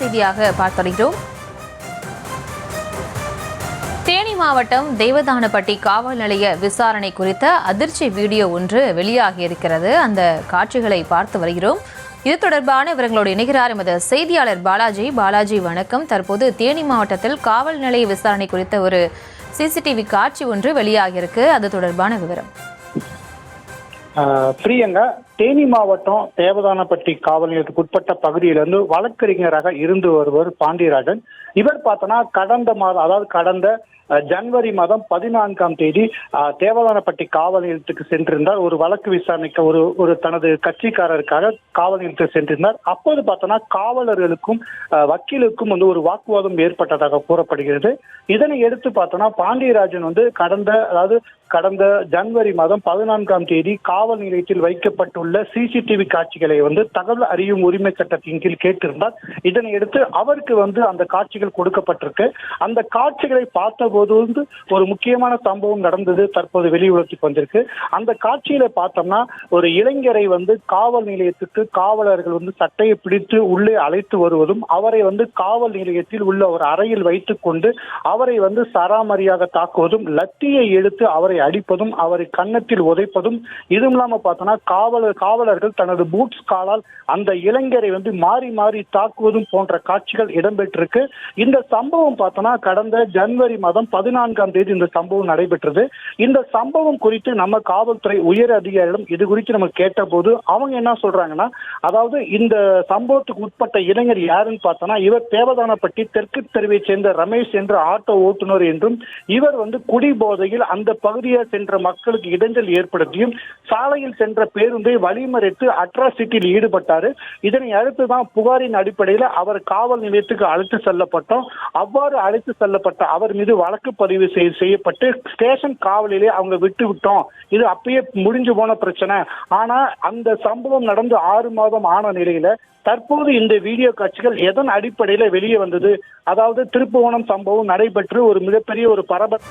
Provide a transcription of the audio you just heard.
செய்தியாக பார்த்து வருகிறோம். தேனி மாவட்டம் தேவதானப்பட்டி காவல் நிலைய விசாரணை குறித்த அதிர்ச்சி வீடியோ ஒன்று வெளியாகி இருக்கிறது. அந்த காட்சிகளை பார்த்து வருகிறோம். இது தொடர்பான விவரங்களோடு இணைகிறார் எமது செய்தியாளர் பாலாஜி. வணக்கம். தற்போது தேனி மாவட்டத்தில் காவல் நிலைய விசாரணை குறித்த ஒரு சிசிடிவி காட்சி ஒன்று வெளியாகியிருக்கு. அது தொடர்பான விவரம். பிரியங்கா, தேனி மாவட்டம் தேவதானப்பட்டி காவல் நிலையத்துக்கு உட்பட்ட பகுதியிலிருந்து வழக்கறிஞராக இருந்து வருவர் பாண்டியராஜன். இவர் பார்த்தோன்னா கடந்த ஜனவரி மாதம் 14ஆம் தேதி தேவதானப்பட்டி காவல் நிலையத்துக்கு சென்றிருந்தார். ஒரு வழக்கு விசாரணைக்கு ஒரு தனது கட்சிக்காரருக்காக காவல் நிலையத்துக்கு சென்றிருந்தார். அப்போது பார்த்தோன்னா காவலர்களுக்கும் வக்கீலுக்கும் ஒரு வாக்குவாதம் ஏற்பட்டதாக கூறப்படுகிறது. இதனை எடுத்து பார்த்தோன்னா பாண்டியராஜன் கடந்த ஜனவரி மாதம் 14ஆம் தேதி காவல் நிலையத்தில் வைக்கப்பட்டுள்ள சிசிடிவி காட்சிகளை தகவல் அறியும் உரிமை சட்டத்தின் கீழ் கேட்டிருந்தார். இதனை எடுத்து அவருக்கு அந்த காட்சிகள் கொடுக்கப்பட்டிருக்கு. அந்த காட்சிகளை பார்த்தபோது ஒரு முக்கியமான சம்பவம் நடந்தது. தற்போது வெளியுறத்துக்கு வந்திருக்கு. அந்த காட்சியில பார்த்தோம்னா ஒரு இளைஞரை காவல் நிலையத்துக்கு காவலர்கள் சட்டையை பிடித்து உள்ளே அழைத்து வருவதும், அவரை காவல் நிலையத்தில் உள்ள ஒரு அறையில் வைத்துக் கொண்டு அவரை சராமரியாக தாக்குவதும், லத்தியை எடுத்து அவரை அடிப்பதும், அவரை கன்னத்தில் உதைப்பதும், இதுவும் இல்லாம பார்த்தோம்னா காவலர்கள் தனது பூட்ஸ் காலால் அந்த இளைஞரை மாறி மாறி தாக்குவதும் போன்ற காட்சிகள் இடம்பெற்றிருக்கு. இந்த சம்பவம் பார்த்தோம்னா கடந்த ஜனவரி மாதம் 14ஆம் தேதி இந்த சம்பவம் நடைபெற்றது. இந்த சம்பவம் குறித்து நம்ம காவல்துறை உயர் அதிகாரிகளும் இது குறித்து நம்ம கேட்ட போது அவங்க என்ன சொல்றாங்கன்னா, இந்த சம்பவத்துக்கு உட்பட்ட இளைஞர் யாருன்னு பார்த்தோம்னா இவர் தேவதானப்பட்டி தெற்கு தெருவை சேர்ந்த ரமேஷ் என்ற ஆட்டோ ஓட்டுநர் என்றும், இவர் குடி போதையில் அந்த பகுதியை சென்ற மக்களுக்கு இடைஞ்சல் ஏற்படுத்தியும் சாலையில் சென்ற பேருந்தை வழிமறைத்து அட்ராசிட்டியில் ஈடுபட்டாரு. இதனை அடுத்துதான் புகாரின் அடிப்படையில் அவர் காவல் நிலையத்துக்கு அழைத்து செல்லப்பட்டோம். அவ்வாறு அழைத்து செல்லப்பட்ட அவர் மீது வழக்கு பதிவு செய்யப்பட்டு ஸ்டேஷன் காவலிலே அவங்க விட்டோம். இது அப்பயே முடிஞ்சு போன பிரச்சனை. ஆனா அந்த சம்பவம் நடந்து 6 மாதம் ஆன நிலையில தற்போது இந்த வீடியோ காட்சிகள் எதன் அடிப்படையில வெளியே வந்தது? திருப்புவனம் சம்பவம் நடைபெற்று ஒரு மிகப்பெரிய ஒரு பரபரப்பு